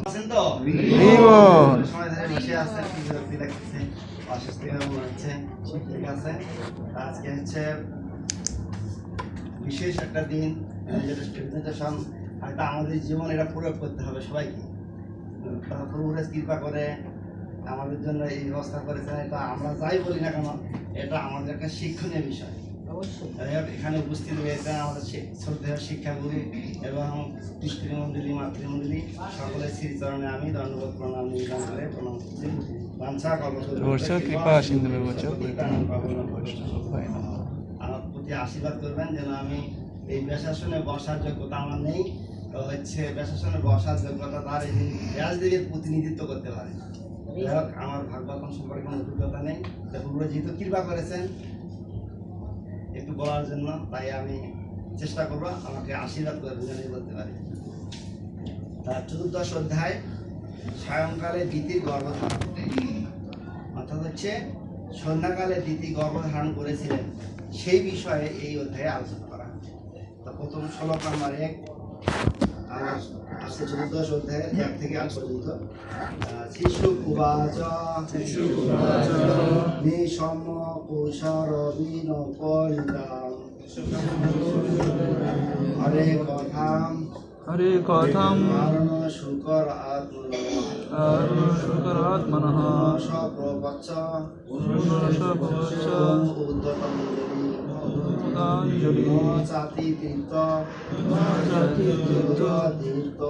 আছেন তো সময় ধরে বসে আছেন, কি বিরক্তি লাগতেছে, অস্বস্তি মনে হচ্ছে, ঠিক আছে। আজকে হচ্ছে বিশেষ একটা দিন, যেটা প্রেজেন্টেশন, এটা আমাদের জীবন এটা প্রয়োগ করতে হবে সবাইকে। প্রভু কৃপা করে আমাদের জন্য এই ব্যবস্থা করেছেন। এটা আমরা যাই বলি না কেন, এটা আমাদের একটা শিক্ষণীয় বিষয়। এখানে উপস্থিত রয়েছে আমাদের শ্রদ্ধেয় শিক্ষাগুরু এবং পিতৃমণ্ডলী মাতৃমণ্ডলী সকলের শ্রীচরণে আমি দণ্ডবোধ প্রণাম নিবেদন করে প্রণাম করছি। আমার প্রতি আশীর্বাদ করবেন যেন আমি এই ব্যাসাসনে বসার যোগ্যতা আমার নেই, তো হচ্ছে ব্যাসাসনে বসার যোগ্যতা তার এই ব্যাসদেবের প্রতিনিধিত্ব করতে পারে। যাই হোক, আমার ভাগবতম সম্পর্কে কোনো অভিজ্ঞতা নেই, পুরো যেহেতু কৃপা করেছেন একটু বলার জন্য, তাই আমি চেষ্টা করবো আমাকে আশীর্বাদ করে দুজনেই বলতে পারি। তার 14 অধ্যায় সায়ংকালে দিতি গর্ভধারণ, অর্থাৎ হচ্ছে সন্ধ্যাকালে দিতি গর্ভধারণ করেছিলেন, সেই বিষয়ে এই অধ্যায়ে আলোচনা করা হচ্ছে। তো প্রথম শ্লোক নাম্বার 1 আমার আসছে 14 অধ্যায়ের 1 থেকে 8 পর্যন্ত। শিশু কুবাচ নিঃসম কুশর বিন পরিতাম হরে কথাম শুকর আত্মনঃ সপ্রবচ্চ উদ্যতঞ্জলি চাতি তীর্থ তীর্থ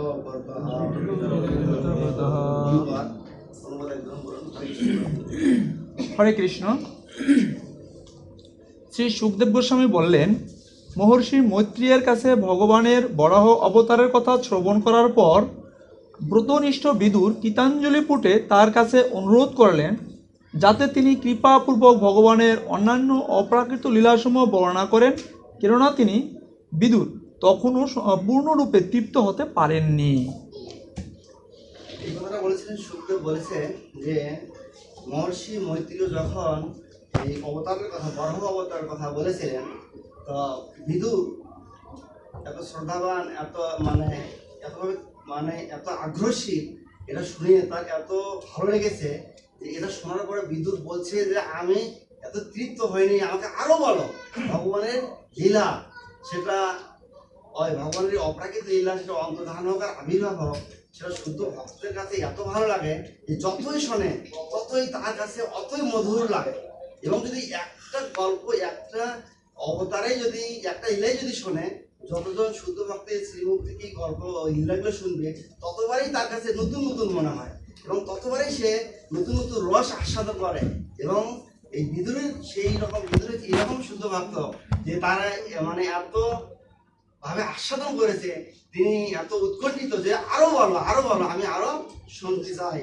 হরে কৃষ্ণ। শ্রী সুখদেব গোস্বামী বললেন, মহর্ষি মৈত্রেয়ের কাছে ভগবানের বরাহ অবতারের কথা শ্রবণ করার পর ব্রতনিষ্ঠ বিদুর গীতাঞ্জলি পুটে তার কাছে অনুরোধ করলেন যাতে তিনি কৃপাপূর্বক ভগবানের অন্যান্য অপ্রাকৃত লীলাসমূহ বর্ণনা করেন, কেননা তিনি বিদুর তখনও পূর্ণরূপে তৃপ্ত হতে পারেননি। এই কথাটা বলেছিলেন সুখদেব, বলেছেন যে মহর্ষি মৈত্রেয় যখন এই অবতারের কথা, বরাহ অবতারের কথা বলেছিলেন, তো বিদুর এত শ্রদ্ধাবান, এত এত আগ্রহী, এটা শুনে তার এত ভালো লেগেছে যে এটা শোনার পরে বিদুর বলছে যে আমি এত তৃপ্ত হইনি, আমাকে আরো বলো ভগবানের লীলা, সেটা ওই ভগবানের অপ্রাকৃত লীলা, সেটা অন্তর্ধান হোক আর আবির্ভাব হোক, সেটা শুদ্ধ ভক্তের কাছে এত ভালো লাগে যে যতই শোনে ততই তার কাছে অতই মধুর লাগে। এবং যদি একটা গল্প, একটা অবতারে যদি একটা লীলাই যদি শোনে, যতজন শুদ্ধ ভক্তের শ্রীমুখ থেকে গল্প লীলাগুলো শুনবে, ততবারই তার কাছে নতুন নতুন মনে হয় এবং ততবারই সে নতুন নতুন রস আস্বাদন করে। এবং এই বিদুরের এরকম শুদ্ধ ভক্ত যে তারা এত ভাবে আস্বাদন করেছে, তিনি এত উৎকণ্ঠিত যে আরো বলো আমি আরো শুনতে চাই,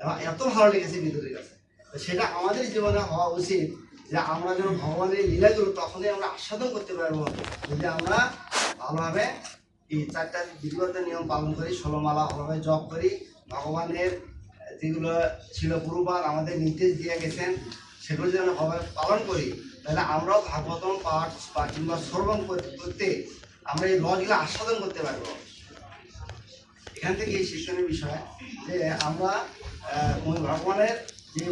এবং এত ভালো লেগেছে বিদুরের কাছে। সেটা আমাদের জীবনে হওয়া উচিত যে আমরা যেন ভগবানের লীলাগুলো তখনই আমরা আস্বাদন করতে পারবো যদি আমরা ভালোভাবে এই 4টা বিধিগত নিয়ম পালন করি, 16 মালা ভালোভাবে জপ করি, ভগবানের যেগুলো ছিল পূর্ববার আমাদের নির্দেশ দিয়ে গেছেন সেগুলো যদি আমরা ভালোভাবে পালন করি, তাহলে আমরাও ভাগবতম পাঠ বা কিংবা শ্রবণ করতে আমরা এই রসগুলো আস্বাদন করতে পারবো। এখান থেকে এই শিক্ষণীয় বিষয় যে আমরা ভগবানের যে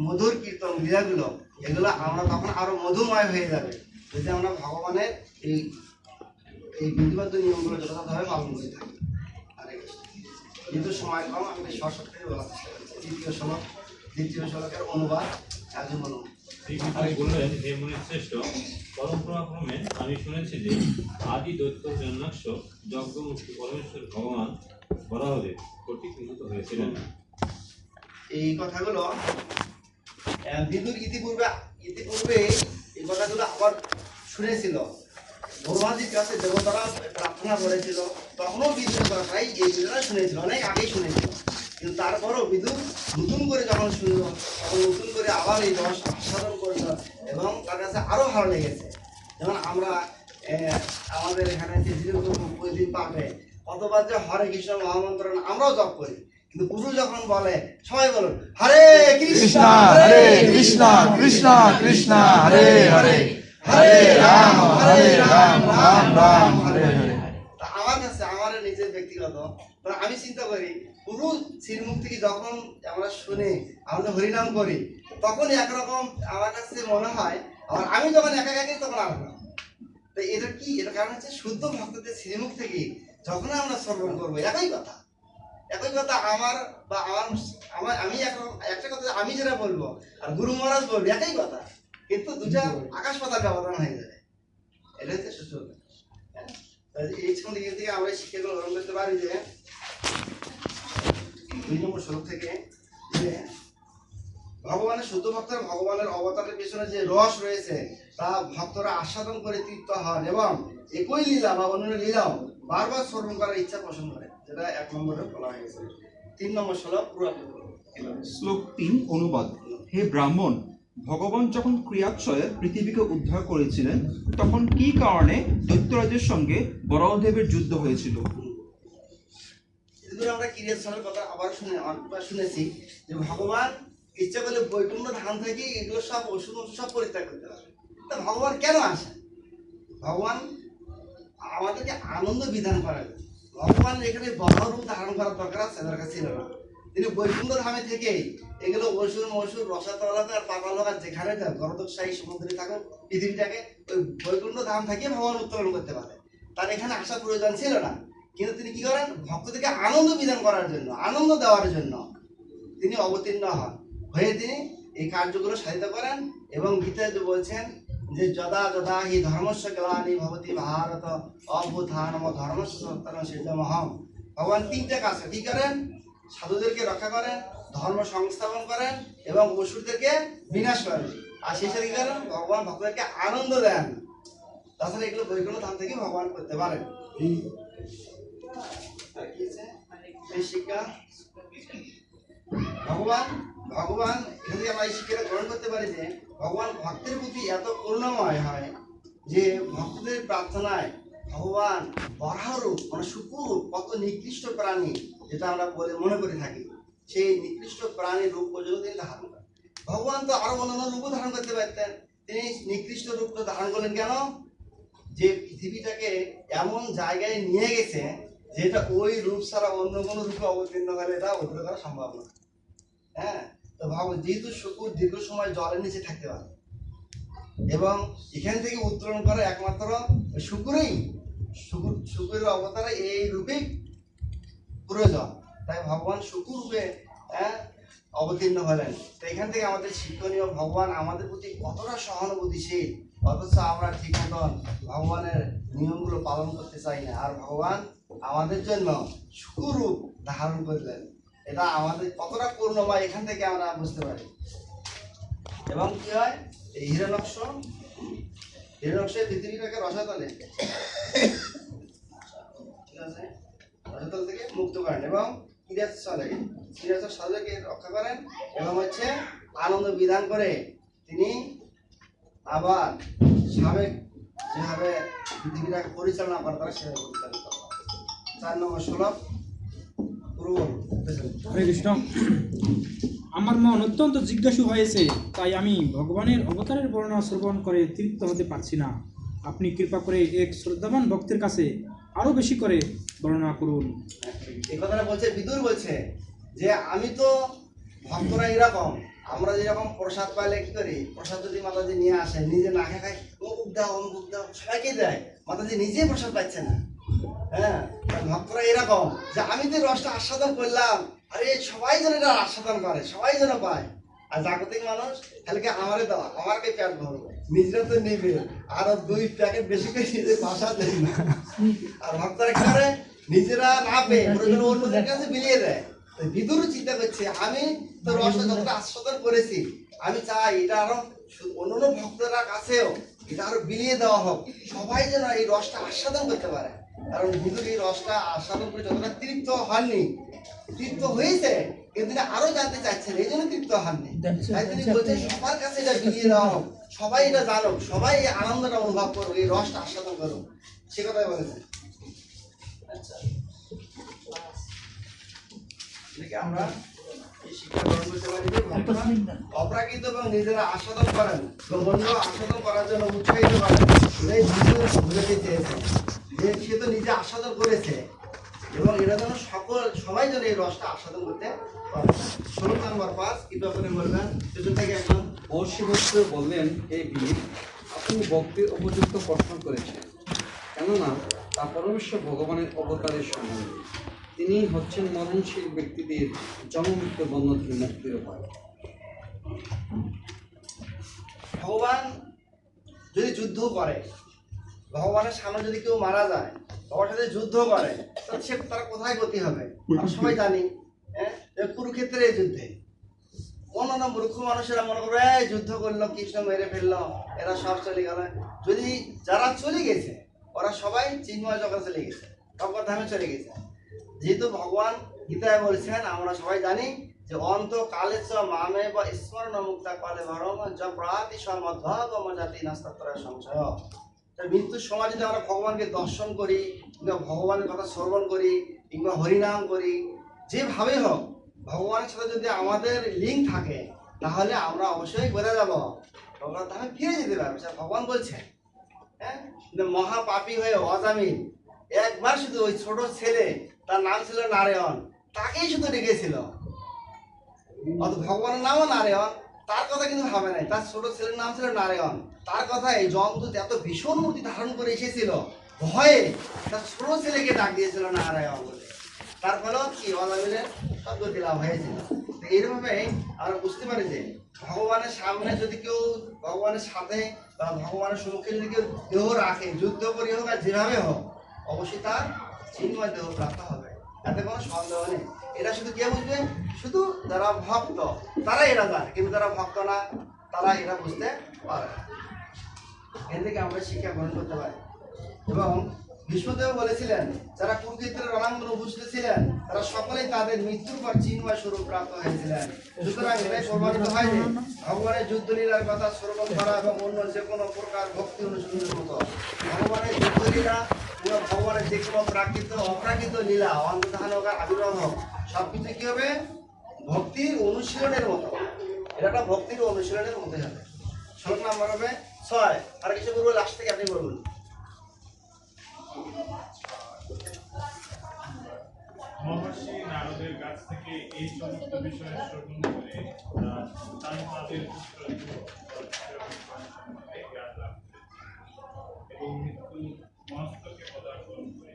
মধুর কীর্তন লীলাগুলো, এগুলো আমরা তখন আরো মধুময় হয়ে যাবে যদি আমরা ভগবানের এই বিধিবদ্ধ নিয়মগুলো যথাযথভাবে পালন করে থাকি। কিন্তু সময় কম, আমি সশক্ত থেকে বলার চেষ্টা করছি। দ্বিতীয় শ্লোকের অনুবাদ একজন বলুন। বললেন, হে মুনি শ্রেষ্ঠ, পরম্পরাক্রমে আমি শুনেছি যে আদি দৈত্য জন্মাক্ষ যজ্ঞমুক্তি পরমেশ্বর ভগবান বরাহদেব কর্তৃক নিহত হয়েছিলেন। এই কথাগুলো বিদুর ইতিপূর্বে এই কথাগুলো আবার শুনেছিল। ব্রহ্মাজির কাছে দেবতারা প্রার্থনা করেছিল, তখনও বিদুরের কথাই এই বিষয়টা শুনেছিল, অনেক আগেই শুনেছিল। কিন্তু তারপরও বিদুর নতুন করে যখন শুনল, তখন নতুন করে আবার এই রস আস্বাদন করল এবং তার কাছে আরো ভালো লেগেছে। যেমন আমরা আমাদের এখানে যে প্রতিদিন পাবে কতবার যে হরে কৃষ্ণ মহামন্ত্র আমরাও জপ করি, কিন্তু গুরু যখন বলে সবাই বলুন হরে কৃষ্ণ হরে কৃষ্ণ কৃষ্ণ কৃষ্ণ হরে হরে হরে রাম রাম রাম হরে হরে। আমার কাছে, আমার নিজের ব্যক্তিগত তখন আমি চিন্তা করি পুরো শ্রীমুখ থেকে যখন আমরা শুনি, আমরা হরিনাম করি, তখন একরকম আমার কাছে মনে হয়, আর আমি যখন একা একা তখন আলাদা। তো এটা কি, এটা কারণ হচ্ছে শুদ্ধ ভক্তদের শ্রীমুখ থেকে যখন আমরা শ্রবণ করবো একই কথা, একই কথা আমার বা আমার আমি একটা কথা আমি যেটা বলবো আর গুরু মহারাজ বলবো একই কথা, কিন্তু দুটা আকাশ পাতাল ব্যবধান হয়ে যাবে। এটা হচ্ছে সূত্র। এই সম্বন্ধে থেকে আমরা শিক্ষাগুলো গ্রহণ করতে পারি যে 2 নম্বর শ্লোক থেকে যে ভগবানের শুদ্ধ ভক্তরা ভগবানের অবতারের পেছনে যে রস রয়েছে তা ভক্তরা আস্বাদন করে তৃপ্ত হন এবং একই লীলা বা অন্য লীলাও বারবার শ্রবণ করার ইচ্ছা পোষণ করে, যেটা 1 নম্বরে বলা হয়েছে। 3 নম্বর শ্লোক পুরো শ্লোক 3 অনুবাদ। হে ব্রাহ্মণ, ভগবান যখন ক্রিয়াক্ষয়ে পৃথিবীকে উদ্ধার করেছিলেন তখন কি কারণে দৈত্যরাজের সঙ্গে বরাহদেবের যুদ্ধ হয়েছিল? এগুলো আমরা ক্রিয়াশীলের কথা আবার শুনেছি যে ভগবান ইচ্ছা করলে বৈকুণ্ঠ ধাম থেকে এগুলো সব ওষুধ সব পরিত্যাগ করতে পারে। তা ভগবান কেন আসে? ভগবান আমাদেরকে আনন্দ বিধান করেন। ভগবান এখানে বড় ধারণ করার দরকার আছে তার কাছে ছিল না। তিনি বৈকুণ্ঠ ধামে থেকে এগুলো ওষুধ রসাতল আর পাতাল আর যেখানে গরদশাহী সমুদ্রে থাকুন পৃথিবীটাকে ওই বৈকুণ্ঠ ধাম থেকে ভগবান উত্তোলন করতে পারে। তার এখানে আসার প্রয়োজন ছিল না, কিন্তু তিনি কি করেন ভক্তদেরকে আনন্দ বিধান করার জন্য, আনন্দ দেওয়ার জন্য তিনি অবতীর্ণ হয়ে তিনি এই কার্যগুলো সাধিত করেন। এবং গীতায় যে বলছেন যে যদা যদা হি ধর্মস্য গ্লানি ভবতি ভারত অভ্যুত্থানম ধর্মস্য সত্তরম সিদ্ধমহম। ভগবান 3টে কাজ কি করেন? সাধুদেরকে রক্ষা করেন, ধর্ম সংস্থাপন করেন এবং অসুরদেরকে বিনাশ করেন। আর সেই সাথে কি করেন? ভগবান ভক্তদেরকে আনন্দ দেন। তাছাড়া এগুলো বৈকুণ্ঠ ধাম থেকে ভগবান করতে পারেন। আর কি আছে এই শিক্ষা? ভগবান এখান থেকে আমরা এই শিক্ষাটা গ্রহণ করতে পারি যে ভগবান ভক্তের প্রতি এত করুণাময় হয় যে ভক্তদের প্রার্থনায় ভগবান বরাহরূপ মানে শুকুরূপ কত নিকৃষ্ট প্রাণী যেটা আমরা বলে মনে করে থাকি, সেই নিকৃষ্ট প্রাণীর রূপ পর্যন্ত তিনি ধারণ করেন। ভগবান তো আরো অন্যান্য রূপও ধারণ করতে পারতেন, তিনি নিকৃষ্ট রূপটা ধারণ করলেন কেন? যে পৃথিবীটাকে এমন জায়গায় নিয়ে গেছে যেটা ওই রূপ ছাড়া অন্য কোনো রূপে অবতীর্ণ হলে এটা উদ্ধার করা সম্ভব না। হ্যাঁ, তো ভাবো যেহেতু শুকুর দীর্ঘ সময় জলের নিচে থাকতে পারে এবং এখান থেকে উত্তোলন করা একমাত্র শুকুরের অবতারে এই রূপে প্রয়োজন, তাই ভগবান শুকুর রূপে অবতীর্ণ হলেন। তো এখান থেকে আমাদের শিক্ষণীয় ভগবান আমাদের প্রতি কতটা সহানুভূতিশীল, অথচ আমরা ঠিক মতন ভগবানের নিয়মগুলো পালন করতে চাই না। আর ভগবান আমাদের জন্য শুকুরূপ ধারণ করলেন, এটা আমাদের কতটা করুণাময় এখান থেকে আমরা বুঝতে পারি। এবং কি হয় এই হিরণ্যাক্ষ পৃথিবীটাকে রসাতলে ঠিক আছে রসাতল থেকে মুক্ত করেন এবং ক্রিয়াশীল সাধুকে রক্ষা করেন এবং হচ্ছে আনন্দ বিধান করে তিনি আবার সাবেক যেভাবে পৃথিবীটাকে পরিচালনা করা তারা সেভাবে পরিচালনা করেন। 4 নম্বর শ্লোক হরে কৃষ্ণ। আমার মন অত্যন্ত জিজ্ঞাসু হয়েছে, তাই আমি ভগবানের অবতারের বর্ণনা শ্রবণ করে তৃপ্ত হতে পারছি না। আপনি কৃপা করে এক শ্রদ্ধাবান ভক্তের কাছে আরো বেশি করে বর্ণনা করুন। এই কথাটা বলছে বিদুর, বলছে যে আমি তো ভক্তরা এরকম, আমরা যেরকম প্রসাদ পাইলে কি করি, প্রসাদ যদি মাতাজি নিয়ে আসে নিজে না খাই অমুক দাও সবাইকে দেয়, মাতাজি নিজে প্রসাদ পাচ্ছে না। হ্যাঁ, ভক্তরা এরকম যে আমি তো রসটা আস্বাদন করলাম, আরে সবাই যেন এটা আস্বাদন করে, সবাই যেন পায়। আর জাগতিক মানুষ খালিকে আমারে দাও, আমাকে প্যাট ভরবো, নিজেরা তো নেবে আরো 2 প্যাকেট বেশি করে নিজে ভাষা দেয় না। আর ভক্তরা কি করে নিজেরা না পেয়ে অন্যদের কাছে বিলিয়ে দেয়। বিদুর চিন্তা করছে আমি তো রসটা যতটা আস্বাদন করেছি, আমি চাই এটা আরো অন্যান্য ভক্তরা কাছেও এটা আরো বিলিয়ে দেওয়া হোক, সবাই যেন এই রসটা আস্বাদন করতে পারে। কারণ বিদুর এই রসটা আস্বাদন করে যতটা তৃপ্ত হননি, তৃপ্ত হয়েছে কিন্তু তিনি আরো জানতে চাচ্ছেন, এই জন্য তৃপ্ত হননি। তাই তিনি বলছেন সবার কাছে এটা বিলিয়ে দেওয়া হোক, সবাই এটা জানুক, সবাই এই আনন্দটা অনুভব করুক, এই রসটা আস্বাদন করুক, সে কথাই বলেছেন। আচ্ছা, আমরা এই শিক্ষা গ্রহণ করতে পারি যে অপ্রাকৃত এবং নিজেরা আস্বাদন করেন এবং অন্য আস্বাদন করার জন্য উৎসাহিত করেন। এটাই বুঝতে চেয়েছেন যে সে তো নিজে আস্বাদন করেছে, এবং এটা যেন সবাই যেন এই রসটা আস্বাদন করতে পারে। শ্লোক নাম্বার 5 কি ব্যাপারে বলবেন পেছন থেকে একদম। মহর্ষি মৈত্র বললেন, হে বীর, আপনি ভক্তির উপযুক্ত প্রশ্ন করেছেন, কেননা তা পরমেশ্বর ভগবানের অবতারের সম্বন্ধে। তিনি হচ্ছেন মরণশীল ব্যক্তিদের জন্মমৃত্যু বন্ধন থেকে মুক্তির উপায়। ভগবান যদি যুদ্ধ করে, ভগবানের সামনে যদি কেউ মারা যায়, ভগবানের সাথে যুদ্ধ করে, তাহলে সে তারা কোথায় গতি হবে? আমরা সবাই জানি, যে কুরুক্ষেত্রের এই যুদ্ধে অন্যান্য মূর্খ মানুষেরা মনে করবে এই যুদ্ধ করলো, কৃষ্ণ মেরে ফেললো, এরা সব চলে গেল। যদি যারা চলে গেছে ওরা সবাই চিন্ময় জগতে চলে গেছে, ভগবত ধামে চলে গেছে। যেহেতু ভগবান গীতায় বলছেন, আমরা সবাই জানি যে অন্তকালে চ মামে বা স্মরণ মুক্তা কালে ভরম জপ্রাতি সমধ্বগম জাতি নাস্তাত্তর সংশয়। তার মৃত্যুর সময় যদি আমরা ভগবানকে দর্শন করি, কিংবা ভগবানের কথা শ্রবণ করি, কিংবা হরিনাম করি, যেভাবে হোক ভগবানের সাথে যদি আমাদের লিঙ্ক থাকে, তাহলে আমরা অবশ্যই বেড়ে যাব, ভগবান তাহলে ফিরে যেতে পারবে। ভগবান বলছেন, হ্যাঁ, মহাপাপী হয়ে অজামিল একবার শুধু ওই ছোট ছেলে, তার নাম ছিল নারায়ণ, তাকেই শুধু ডেকেছিল। অত ভগবানের নামও নারায়ণ, তার কথা কিন্তু ভাবে নাই। তার ছোট ছেলের নাম ছিল নারায়ণ, তার কথা এই যমদূত এত ভীষণ মূর্তি ধারণ করে এসেছিল, ভয়ে তার ছোট ছেলেকে ডাক দিয়েছিল নারায়ণ বলে। তার ফলেও কি অজামিলের সদ্গতি লাভ হয়েছিল। তো এইভাবে আমরা বুঝতে পারি যে ভগবানের সামনে যদি কেউ, ভগবানের সাথে বা ভগবানের সম্মুখে যদি কেউ দেহ রাখে, যুদ্ধ করি হোক আর যেভাবে হোক, অবশ্যই তার চিন্ময় দেহ প্রাপ্ত হবে, এতে কোনো সন্দেহ নেই। এটা শুধু কে বুঝবে? শুধু যারা ভক্ত তারা এরা জানে, কিন্তু যারা ভক্ত না তারা এটা বুঝতে পারে। এর থেকে আমরা শিক্ষা গ্রহণ করতে পারি। এবং ভীষ্মদেব বলেছিলেন, যারা কুরুক্ষেত্রের রণাঙ্গনে উপস্থিত ছিলেন তারা সকলেই তাদের মৃত্যুর পর চিন্ময় স্বরূপ প্রাপ্ত হয়েছিলেন। সুতরাং এটাই প্রমাণিত হয় যে ভগবানের যুদ্ধলীলার কথা শ্রবণ করা এবং অন্য যে কোনো প্রকার ভক্তি অনুশীলনের মতো ভগবানের যুদ্ধলীলা কিংবা ভগবানের যে কোনো প্রাকৃত অপ্রাকৃত লীলা, অন্তর্ধান হোক আর আবির্ভাব হোক, সবকিছু কি হবে? ভক্তির অনুশীলনের মতো। এটা একটা ভক্তির অনুশীলনের মতো হবে। শ্লোক নাম্বার হবে 6। আর কিছু বলবো লাস্ট থেকে আপনি বলুন। মহর্ষি নারদের কাছ থেকে এই সমস্ত বিষয় শ্রবণ করে তার তাদের জ্ঞান লাভ করেছে এবং মৃত্যু মস্তকে পদার্পণ করে।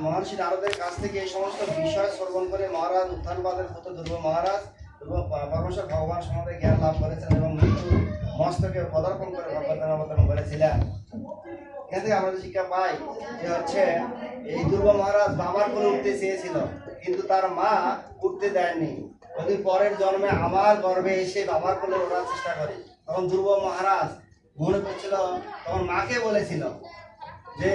মহর্ষি নারদের কাছ থেকে এই সমস্ত বিষয় শ্রবণ করে মহারাজ উত্থানবাদের পুত্র ধ্রুব মহারাজ এবং পরমেশ্বর ভগবান সম্বন্ধে জ্ঞান লাভ করেছেন এবং মৃত্যু মস্তকে পদার্পণ করে ভগবান অবতরণ করেছিলেন। এখান থেকে আমরা শিক্ষা পাই যে হচ্ছে এই ধ্রুব মহারাজ বাবার কোলে উঠতে চেয়েছিল, কিন্তু তার মা উঠতে দেয়নি। যদি পরের জন্মে আমার গর্ভে এসে বাবার কোলে ওঠার চেষ্টা করে, তখন ধ্রুব মহারাজ মনে করছিল, তখন মাকে বলেছিল যে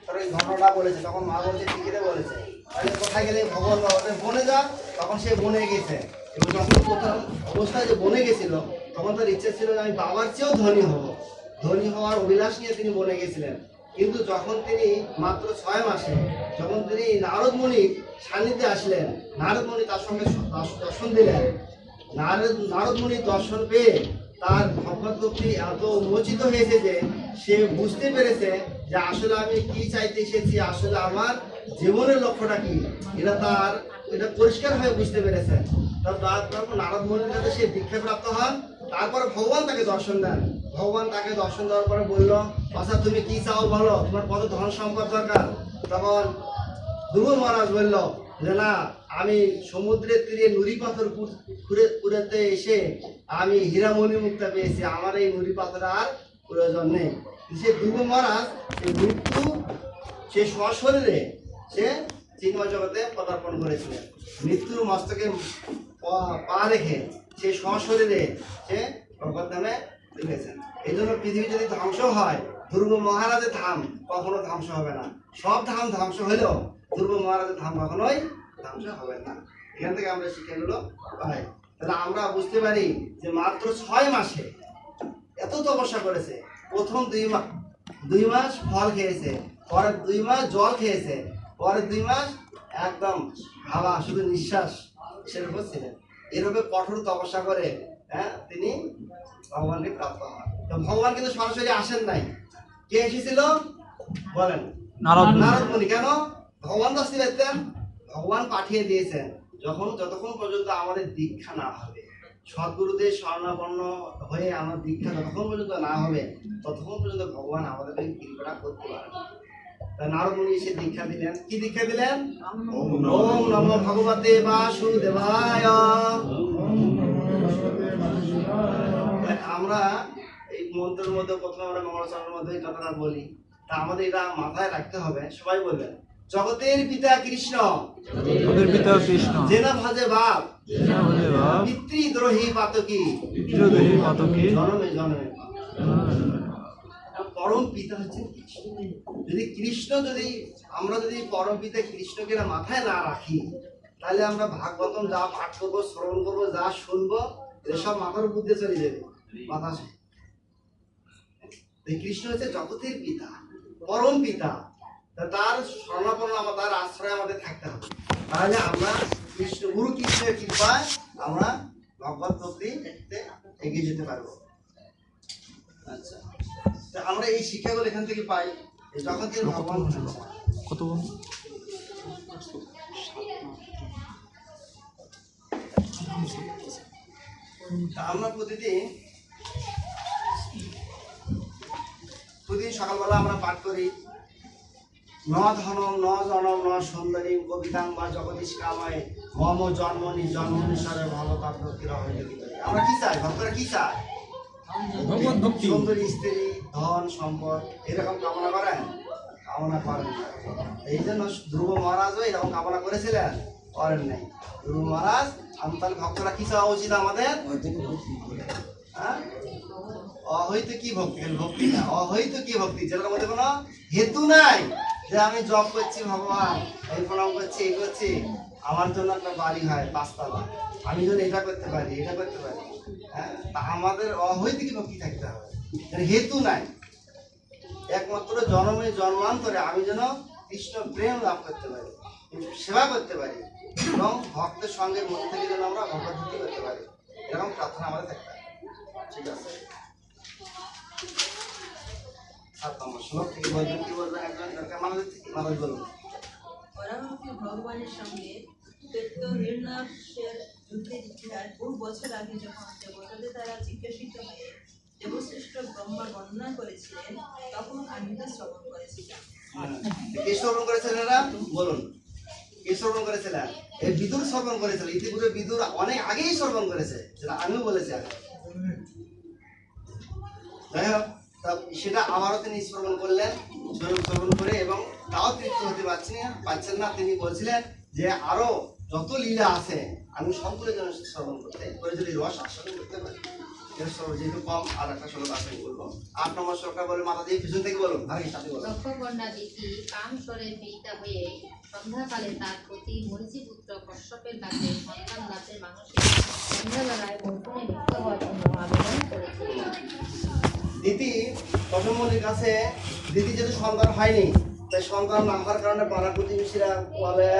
তোর এই ঘটনাটা বলেছে, তখন মা বলছে ঠিকই বলেছে, তাহলে কোথায় গেলে ভগবান বাবাকে বনে যা। তখন সে বনে গেছে এবং যখন প্রথম অবস্থায় যে বনে গেছিল তখন তার ইচ্ছে ছিল যে আমি বাবার চেয়েও ধনী হব। ধনী হওয়ার অভিলাষ নিয়ে তিনি বনে গেছিলেন। কিন্তু যখন তিনি মাত্র 6 মাসে যখন তিনি নারদ মুনির সান্নিধ্যে আসলেন, নারদ মুনি তার সঙ্গে দর্শন দিলেন। নারদ মুনির দর্শন পেয়ে তার ভগবত ভক্তি এত উন্মোচিত হয়েছে যে সে বুঝতে পেরেছে যে আসলে আমি কি চাইতে এসেছি, আসলে আমার জীবনের লক্ষ্যটা কি, এটা পরিষ্কার হয়ে বুঝতে পেরেছে। তারপর নারদ মুনির কাছে সে দীক্ষা প্রাপ্ত হন। তারপরে ভগবান তাকে দর্শন দেন। ভগবান তাকে দর্শন দেওয়ার পরে বলল, আচ্ছা তুমি কি চাও বলো, তোমার কত ধন সম্পদ দরকার? তখন ধ্রুব মহারাজ বলল যে না, আমি সমুদ্রের তীরে নুড়ি পাথর কুড়াতে এসে আমি হীরামণি মুক্তা পেয়েছি, আমার এই নুড়ি পাথর আর প্রয়োজন নেই। সে ধ্রুব মহারাজ এই মৃত্যু সে সশরীরে সে চিন্ময় জগতে পদার্পণ করেছিলেন। মৃত্যুর মস্তকে পা রেখে সে সশরীরে সে ভগবত ধামে ঢুকেছেন। এই জন্য পৃথিবী যদি ধ্বংস হয়, ধ্রুব মহারাজের ধাম কখনো ধ্বংস হবে না। সব ধাম ধ্বংস হলেও ধ্রুব মহারাজের ধাম কখনোই ধ্বংস হবে না। এখান থেকে আমরা শিক্ষাগুলো পাই। তাহলে আমরা বুঝতে পারি যে মাত্র 6 মাসে এত তপস্যা করেছে। প্রথম 2 মাস ফল খেয়েছে, পরের 2 মাস জল খেয়েছে, পরের 2 মাস একদম হাওয়া, শুধু নিঃশ্বাস সেরকম ছিলেন। এভাবে কঠোর তপস্যা করে তিনি ভগবানকে প্রাপ্ত হন। তো ভগবান কিন্তু সরাসরি আসেন নাই, কে এসেছিল বলেন? নারদ নারদ মুনি। কেন? ভগবান দোষ দিলেন, ভগবান পাঠিয়ে দিয়েছেন যতক্ষণ পর্যন্ত আমাদের দীক্ষা না হবে, সদ্গুরুদের শরণাপন্ন হয়ে আমার দীক্ষা যতক্ষণ পর্যন্ত না হবে ততক্ষণ পর্যন্ত ভগবান আমাদেরকে কৃপা করতে পারেন। তাই নারদ মুনি এসে দীক্ষা দিলেন। কি দীক্ষা দিলেন? ওম নমো ভগবতে বাসুদেবায়। আমরা এই মন্ত্রের মধ্যে প্রথমে আমরা মঙ্গলাচরণের মধ্যে এই কথাটা বলি, তা আমাদের এটা মাথায় রাখতে হবে। সবাই বলবেন, জগতের পিতা কৃষ্ণ, ওদের পিতা কৃষ্ণ, জেনা ভাজে বাপ, দেবা পিতৃদ্রোহী পাতকী, পিতৃদেহী মাতকী, জনমে জনমে। পরম পিতা হচ্ছেন কৃষ্ণ। যদি আমরা যদি পরম পিতা কৃষ্ণকে না মাথায় না রাখি, তাহলে আমরা ভাগবতম যা পাঠ করবো, শ্রবণ করবো, যা শুনবো, এসব মাথার উপর দিয়ে চলে যাবে। মাথা কৃষ্ণ হচ্ছে জগতের পিতা, পরম পিতা। তার শরণাপন্ন, তার আশ্রয় আমাদের থাকতে হবে। তাহলে আমরা গুরু কৃষ্ণের কৃপায় আমরা ভগবত ভক্তিতে এগিয়ে যেতে পারবো। আচ্ছা, আমরা এই শিক্ষাগুলো এখান থেকে পাই। জগতের ভগবান কত আমরা প্রতিদিন সকালবেলা আমরা পাঠ করি, ন ধনম ন জনম ন সুন্দরী কবিতাং বা জগদীশ কামায় মম জন্মনি জন্মনিশ্বরে ভগবত। আমরা কি চাই? ভক্তরা কি চায়? ভগবত ভক্তি, সুন্দরী স্ত্রী, ধন সম্পদ এরকম কামনা করেন? কামনা করেন না। এই জন্য ধ্রুব মহারাজও এরকম কামনা করেছিলেন? করেন নাই। ধ্রুব মহারাজ, আমি তাহলে ভক্তরা কি চাওয়া উচিত আমাদের? হ্যাঁ, অহৈতুকী ভক্তি। ভক্তি না, অহৈতুকী ভক্তি, যেটার মধ্যে কোনো হেতু নাই। যে আমি জপ করছি, ভগবান এই প্রণাম করছি, এই করছি, আমার জন্য একটা বাড়ি হয় 5 তলা, আমি যেন এটা করতে পারি, এটা করতে পারি। হ্যাঁ, তা আমাদের অহৈতুকী ভক্তি থাকতে হবে, হেতু নাই। একমাত্র জন্মে জন্মান্তরে আমি যেন কৃষ্ণ প্রেম লাভ করতে পারি, সেবা করতে পারি, এবং ভক্তের সঙ্গে মন থেকে যেন আমরা ভগবত ভক্তি করতে পারি, এরকম প্রার্থনা আমাদের থাকতে হবে। ঠিক আছে, 7 নম্বর শ্লোক থেকে বলবেন। কি বলবেন? একজন মানুষের থেকে মানুষ বলুন। পরামর্শী ভগবানের সঙ্গে দৈত্য হিরণ্যাক্ষের যুদ্ধের ইতিহাস বহু বছর আগে যখন দেবতাদের দ্বারা জিজ্ঞাসিত হয়ে দেবশ্রেষ্ঠ ব্রহ্মা বর্ণনা করেছিলেন, তখন আমি তা শ্রবণ করেছিলাম। কে শ্রবণ করেছিলেন? এরা বলুন, কে শ্রবণ করেছিলেন? এই বিদুর শ্রবণ করেছিল। ইতিপূর্বে বিদুর অনেক আগেই শ্রবণ করেছে, সেটা আমিও বলেছি আগে। যাই হোক, সেটা আবারও তিনি শ্রবণ করলেন, শ্রবণ করে, এবং তাও তৃপ্ত হতে পারছেন না। তিনি বলছিলেন যে আরো যত লীলা আছে আমি সবগুলো যেন শ্রবণ করতে করে যদি রস আস্বাদন করতে পারি। যেহেতু কম, আর একটা শ্লোক আছে বলবো। 8 নম্বর শ্লোকটা বলে মাথা দিয়ে পিছন থেকে বলুন। আগে সাথে বলুন। লক্ষ্যকন্যা দিতি কামস্বরে পীড়িতা হয়ে সন্ধ্যাকালে তার প্রতি মরিচিপুত্র কশ্যপের কাছে সন্তান লাভের মানসিক সন্ধ্যাবেলায় মৌসুমে লিপ্ত হওয়ার জন্য আবেদন করেছিলেন। দিতি কসমলির কাছে, দিতি যেহেতু সন্তান হয়নি, তাই সন্তান না হওয়ার কারণে পাড়া প্রতিবেশীরা বলে,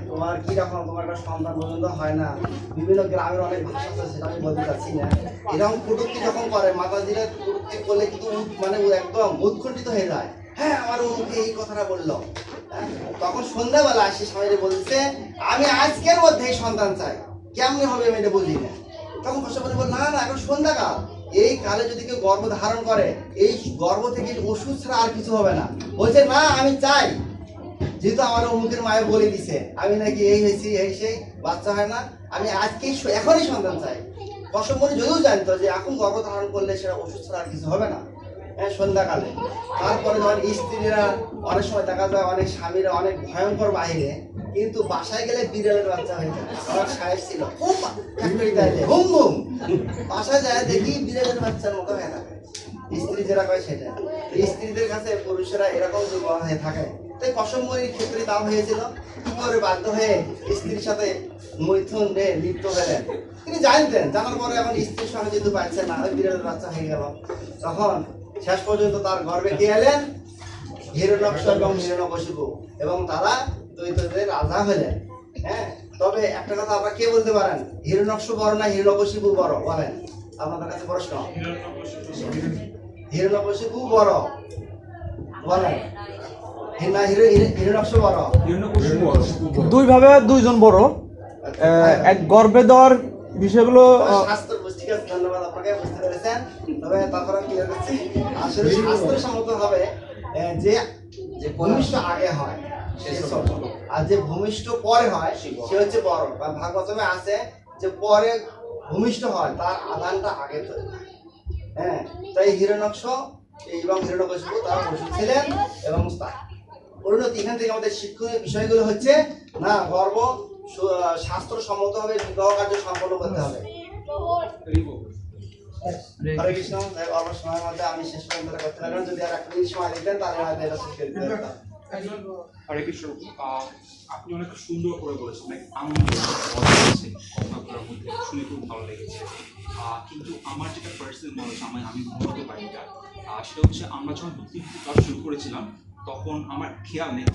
তোমার কি রকম, তোমার একটা সন্তান পর্যন্ত হয় না। বিভিন্ন গ্রামের অনেক ভাষা আছে, সেটা আমি বলতে চাচ্ছি না। এরকম কটূক্তি যখন করে, মাতাজিরা কটূক্তি করলে কিন্তু মানে ও একদম উৎকণ্ঠিত হয়ে যায়। হ্যাঁ, আমার মুখে এই কথাটা বললো। তখন সন্ধ্যাবেলা সে স্বামীরে বলছে, আমি আজকের মধ্যেই সন্তান চাই। কেমনে হবে আমি এটা বুঝি না। তখন কশ্যপ বলে, না না, এখন সন্ধ্যাকাল, এই কালে যদি কেউ গর্ভ ধারণ করে, এই গর্ভ থেকে ওষুধ ছাড়া আর কিছু হবে না। বলছে, না আমি চাই, যেহেতু আমার অমুকের মায়ে বলে দিছে আমি নাকি এই হয়েছি, এই সেই, বাচ্চা হয় না, আমি আজকেই এখনই সন্তান চাই। কশ্যপ মুনি যদিও জানতো যে এখন গর্ভ ধারণ করলে সেটা ওষুধ ছাড়া আর কিছু হবে না। হ্যাঁ, সন্ধ্যাকালে। তারপরে যখন স্ত্রীরা, অনেক সময় দেখা যায় অনেক স্বামীরা অনেক ভয়ঙ্কর বাহিরে, কিন্তু বাসায় গেলে বিড়ালের বাচ্চা হয়ে যায়। আমার সাহেব ছিল হুম হুম, বাসায় যায় দেখি বিড়ালের বাচ্চার মতো হয়ে থাকে। স্ত্রী যেটা করে সেটা, স্ত্রীদের কাছে পুরুষেরা এরকম দুর্বল হয়ে থাকে। তাই কশ্যপ মুনির ক্ষেত্রে তাও হয়েছিল। কি করে বাধ্য হয়ে স্ত্রীর সাথে মৈথুনে লিপ্ত হলেন। তিনি জানতেন, জানার পরে এখন স্ত্রীর সঙ্গে যেহেতু পাচ্ছেন না, ওই বিড়ালের বাচ্চা হয়ে গেল। তখন শেষ পর্যন্ত তার গর্ভে কে এলেন? হিরণ্যাক্ষ এবং হিরণ্যকশিপু, এবং তারা দৈত্যদের রাজা হলেন। হ্যাঁ, তবে একটা কথা আপনারা কে বলতে পারেন, হিরণ্যাক্ষ বড় না হিরণ্যকশিপু বড়? বলেন, আপনাদের কাছে প্রশ্ন। হিরণ্যকশিপু বড়। বলেন হিরণ্যাক্ষ বড়? দুইভাবে দুইজন বড়। এক গর্ভে দেওয়ার বিষয়গুলো শাস্ত্র ঠিক আছে, ধন্যবাদ আপনাকে, বুঝতে পেরেছেন। তবে তারপরে ক্লিয়ার করছি, আসলে শাস্ত্রসম্মত হবে যে যে ভূমিষ্ঠ আগে হয় সে ছোট, আর যে ভূমিষ্ঠ পরে হয় সে হচ্ছে বড়। বা ভাগবতমে আছে যে পরে ভূমিষ্ঠ হয় তার আদানটা আগে তৈরি হয়। হ্যাঁ, তাই হিরণ্যাক্ষ এবং হিরণ্যকশিপু তারা পশু ছিলেন এবং পরিণতি। এখান থেকে আমাদের শিক্ষণীয় বিষয়গুলো হচ্ছে না, গর্ব শাস্ত্রসম্মতভাবে বিবাহ কার্য সম্পন্ন করতে হবে। হরে কৃষ্ণ। অল্প সময়ের মধ্যে আমি শেষ পর্যন্ত করতে পারলাম, যদি আর 1 মিনিট সময় দিতেন তাহলে হয়তো এটা শেষ করে দিতে পারতাম। হরে কৃষ্ণ। আপনি অনেক সুন্দর করে বলেছেন, অনেক আনন্দ হচ্ছে কথাগুলোর মধ্যে, শুনে খুব ভালো লেগেছে। কিন্তু আমার যেটা পার্সোনাল মনে হচ্ছে, আমি বলতে পারি না, সেটা হচ্ছে আমরা যখন ভক্তি ক্লাস শুরু করেছিলাম তখন আমার খেয়াল নেই